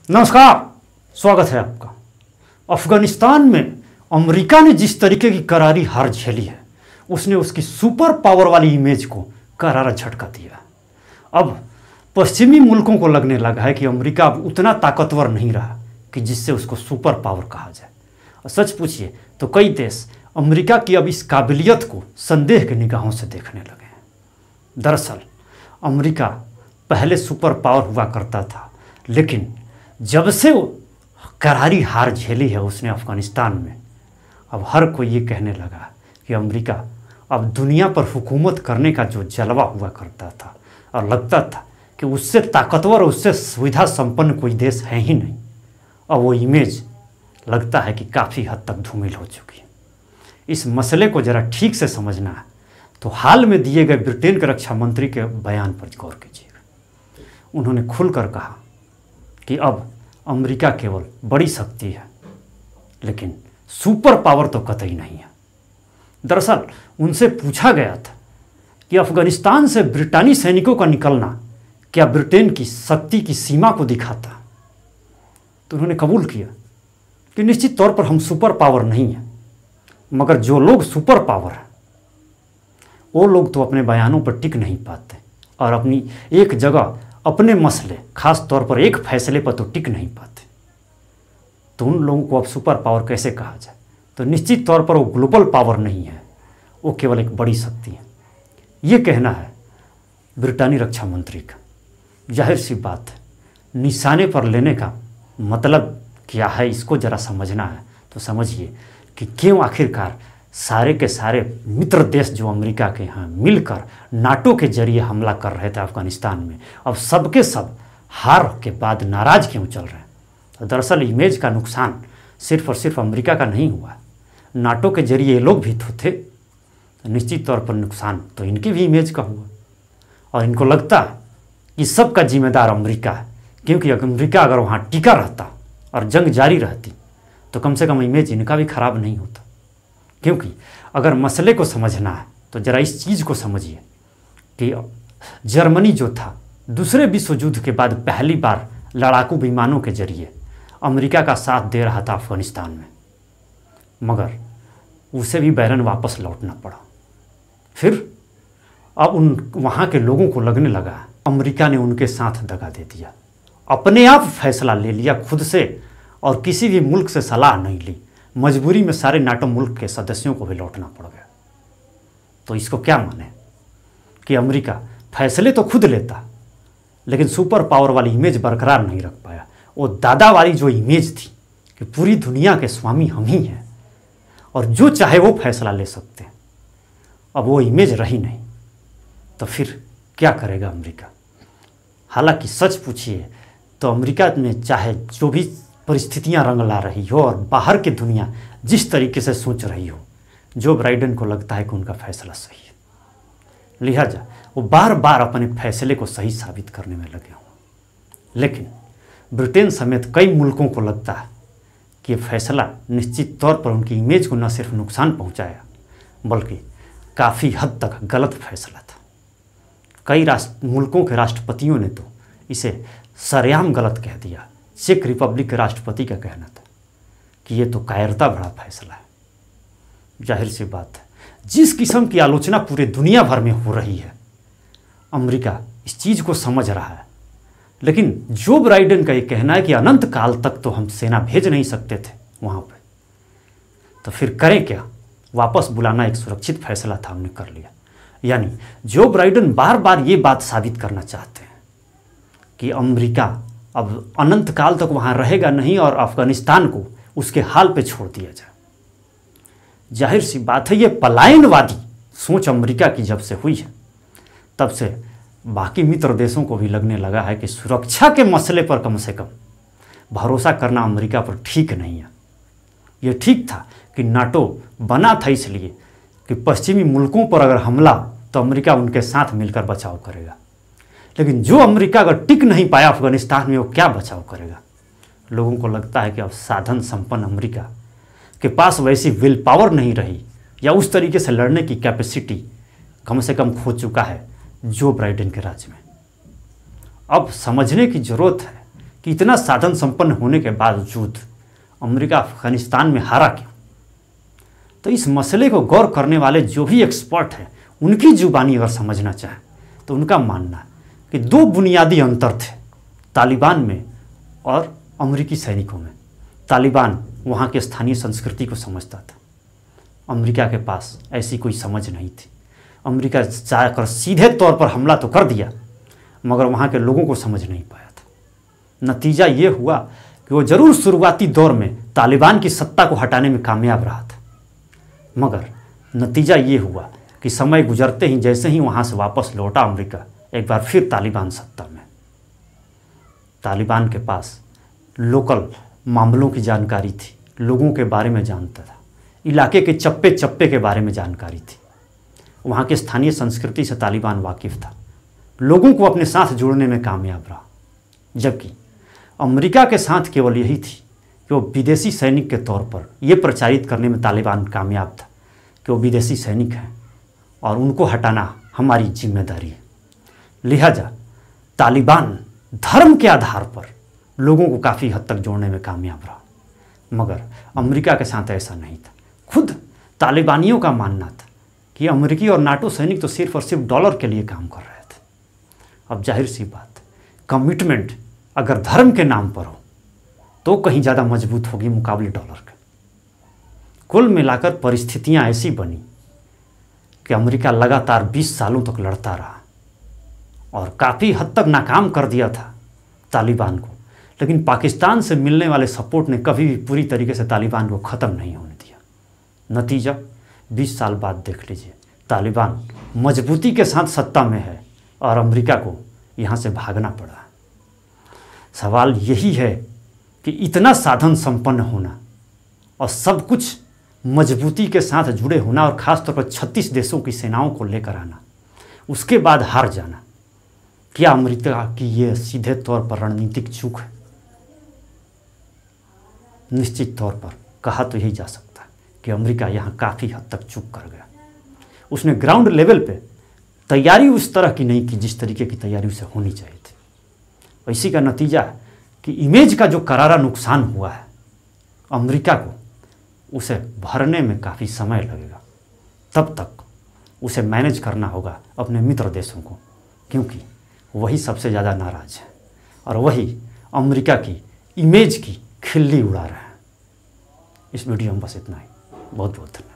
नमस्कार, स्वागत है आपका। अफगानिस्तान में अमेरिका ने जिस तरीके की करारी हार झेली है, उसने उसकी सुपर पावर वाली इमेज को करारा झटका दिया। अब पश्चिमी मुल्कों को लगने लगा है कि अमेरिका अब उतना ताकतवर नहीं रहा कि जिससे उसको सुपर पावर कहा जाए। और सच पूछिए तो कई देश अमेरिका की अब इस काबिलियत को संदेह की निगाहों से देखने लगे हैं। दरअसल अमेरिका पहले सुपर पावर हुआ करता था, लेकिन जब से वो करारी हार झेली है उसने अफगानिस्तान में, अब हर कोई ये कहने लगा कि अमेरिका अब दुनिया पर हुकूमत करने का जो जलवा हुआ करता था और लगता था कि उससे ताकतवर और उससे सुविधा संपन्न कोई देश है ही नहीं, और वो इमेज लगता है कि काफ़ी हद तक धूमिल हो चुकी है। इस मसले को ज़रा ठीक से समझना है तो हाल में दिए गए ब्रिटेन के रक्षा मंत्री के बयान पर गौर कीजिएगा। उन्होंने खुलकर कहा कि अब अमेरिका केवल बड़ी शक्ति है, लेकिन सुपर पावर तो कतई नहीं है। दरअसल उनसे पूछा गया था कि अफगानिस्तान से ब्रिटानी सैनिकों का निकलना क्या ब्रिटेन की शक्ति की सीमा को दिखाता, तो उन्होंने कबूल किया कि निश्चित तौर पर हम सुपर पावर नहीं हैं, मगर जो लोग सुपर पावर हैं वो लोग तो अपने बयानों पर टिक नहीं पाते और अपनी एक जगह अपने मसले, खास तौर पर एक फैसले पर तो टिक नहीं पाते। तो उन लोगों को अब सुपर पावर कैसे कहा जाए? तो निश्चित तौर पर वो ग्लोबल पावर नहीं है, वो केवल एक बड़ी शक्ति है। ये कहना है ब्रिटानी रक्षा मंत्री का। जाहिर सी बात है, निशाने पर लेने का मतलब क्या है इसको ज़रा समझना है तो समझिए कि क्यों आखिरकार सारे के सारे मित्र देश जो अमेरिका के यहाँ मिलकर नाटो के जरिए हमला कर रहे थे अफगानिस्तान में, अब सबके सब हार के बाद नाराज़ क्यों चल रहे हैं? तो दरअसल इमेज का नुकसान सिर्फ और सिर्फ अमेरिका का नहीं हुआ, नाटो के जरिए ये लोग भी तो थे। निश्चित तौर पर नुकसान तो इनकी भी इमेज का हुआ और इनको लगता है कि सबका जिम्मेदार अमेरिका है, क्योंकि अमेरिका अगर वहाँ टिका रहता और जंग जारी रहती तो कम से कम इमेज इनका भी खराब नहीं होता। क्योंकि अगर मसले को समझना है तो ज़रा इस चीज़ को समझिए कि जर्मनी जो था दूसरे विश्व युद्ध के बाद पहली बार लड़ाकू विमानों के जरिए अमेरिका का साथ दे रहा था अफगानिस्तान में, मगर उसे भी बैरन वापस लौटना पड़ा। फिर अब उन वहाँ के लोगों को लगने लगा अमेरिका ने उनके साथ दगा दे दिया, अपने आप फैसला ले लिया खुद से और किसी भी मुल्क से सलाह नहीं ली। मजबूरी में सारे नाटो मुल्क के सदस्यों को भी लौटना पड़ गया। तो इसको क्या माने कि अमेरिका फैसले तो खुद लेता, लेकिन सुपर पावर वाली इमेज बरकरार नहीं रख पाया। वो दादा वाली जो इमेज थी कि पूरी दुनिया के स्वामी हम ही हैं और जो चाहे वो फैसला ले सकते हैं, अब वो इमेज रही नहीं। तो फिर क्या करेगा अमेरिका? हालांकि सच पूछिए तो अमेरिका में चाहे जो भी परिस्थितियां रंग ला रही हो और बाहर की दुनिया जिस तरीके से सोच रही हो, जो बाइडेन को लगता है कि उनका फैसला सही है, लिहाजा वो बार बार अपने फैसले को सही साबित करने में लगे हों। लेकिन ब्रिटेन समेत कई मुल्कों को लगता है कि ये फैसला निश्चित तौर पर उनकी इमेज को न सिर्फ नुकसान पहुंचाया बल्कि काफ़ी हद तक गलत फैसला था। कई मुल्कों के राष्ट्रपतियों ने तो इसे सरेआम गलत कह दिया। चेक रिपब्लिक के राष्ट्रपति का कहना था कि ये तो कायरता भरा फैसला है। जाहिर सी बात है, जिस किस्म की आलोचना पूरे दुनिया भर में हो रही है, अमेरिका इस चीज़ को समझ रहा है। लेकिन जो बाइडेन का ये कहना है कि अनंत काल तक तो हम सेना भेज नहीं सकते थे वहाँ पर, तो फिर करें क्या? वापस बुलाना एक सुरक्षित फैसला था, हमने कर लिया। यानी जो बाइडेन बार बार ये बात साबित करना चाहते हैं कि अमेरिका अब अनंत काल तक वहाँ रहेगा नहीं और अफगानिस्तान को उसके हाल पे छोड़ दिया जाए। जाहिर सी बात है, ये पलायनवादी सोच अमेरिका की जब से हुई है तब से बाकी मित्र देशों को भी लगने लगा है कि सुरक्षा के मसले पर कम से कम भरोसा करना अमेरिका पर ठीक नहीं है। ये ठीक था कि नाटो बना था इसलिए कि पश्चिमी मुल्कों पर अगर हमला तो अमेरिका उनके साथ मिलकर बचाव करेगा, लेकिन जो अमेरिका अगर टिक नहीं पाया अफगानिस्तान में, वो क्या बचाव करेगा? लोगों को लगता है कि अब साधन संपन्न अमेरिका के पास वैसी विल पावर नहीं रही या उस तरीके से लड़ने की कैपेसिटी कम से कम खो चुका है जो बाइडेन के राज्य में। अब समझने की ज़रूरत है कि इतना साधन संपन्न होने के बावजूद अमेरिका अफगानिस्तान में हारा क्यों। तो इस मसले को गौर करने वाले जो भी एक्सपर्ट हैं उनकी जुबानी अगर समझना चाहें तो उनका मानना है कि दो बुनियादी अंतर थे तालिबान में और अमेरिकी सैनिकों में। तालिबान वहाँ के स्थानीय संस्कृति को समझता था, अमेरिका के पास ऐसी कोई समझ नहीं थी। अमेरिका जाकर सीधे तौर पर हमला तो कर दिया मगर वहाँ के लोगों को समझ नहीं पाया था। नतीजा ये हुआ कि वो ज़रूर शुरुआती दौर में तालिबान की सत्ता को हटाने में कामयाब रहा था, मगर नतीजा ये हुआ कि समय गुजरते ही जैसे ही वहाँ से वापस लौटा अमेरिका, एक बार फिर तालिबान सत्ता में। तालिबान के पास लोकल मामलों की जानकारी थी, लोगों के बारे में जानता था, इलाके के चप्पे चप्पे के बारे में जानकारी थी। वहाँ के स्थानीय संस्कृति से तालिबान वाकिफ़ था, लोगों को अपने साथ जोड़ने में कामयाब रहा। जबकि अमेरिका के साथ केवल यही थी कि वो विदेशी सैनिक के तौर पर यह प्रचारित करने में तालिबान कामयाब था कि वो विदेशी सैनिक हैं और उनको हटाना हमारी जिम्मेदारी है। लिहाजा तालिबान धर्म के आधार पर लोगों को काफ़ी हद तक जोड़ने में कामयाब रहा, मगर अमेरिका के साथ ऐसा नहीं था। खुद तालिबानियों का मानना था कि अमेरिकी और नाटो सैनिक तो सिर्फ और सिर्फ डॉलर के लिए काम कर रहे थे। अब जाहिर सी बात, कमिटमेंट अगर धर्म के नाम पर हो तो कहीं ज़्यादा मजबूत होगी मुकाबले डॉलर के। कुल मिलाकर परिस्थितियां ऐसी बनी कि अमेरिका लगातार 20 सालों तक लड़ता रहा और काफ़ी हद तक नाकाम कर दिया था तालिबान को, लेकिन पाकिस्तान से मिलने वाले सपोर्ट ने कभी भी पूरी तरीके से तालिबान को ख़त्म नहीं होने दिया। नतीजा 20 साल बाद देख लीजिए, तालिबान मजबूती के साथ सत्ता में है और अमेरिका को यहाँ से भागना पड़ा। सवाल यही है कि इतना साधन संपन्न होना और सब कुछ मजबूती के साथ जुड़े होना और ख़ासतौर पर 36 देशों की सेनाओं को लेकर आना, उसके बाद हार जाना, क्या अमेरिका की ये सीधे तौर पर रणनीतिक चूक है? निश्चित तौर पर कहा तो यही जा सकता है कि अमेरिका यहाँ काफ़ी हद तक चूक कर गया। उसने ग्राउंड लेवल पे तैयारी उस तरह की नहीं की जिस तरीके की तैयारी उसे होनी चाहिए थी। और इसी का नतीजा है कि इमेज का जो करारा नुकसान हुआ है अमेरिका को, उसे भरने में काफ़ी समय लगेगा। तब तक उसे मैनेज करना होगा अपने मित्र देशों को, क्योंकि वही सबसे ज़्यादा नाराज़ है और वही अमेरिका की इमेज की खिल्ली उड़ा रहे हैं। इस वीडियो में बस इतना ही। बहुत बहुत धन्यवाद।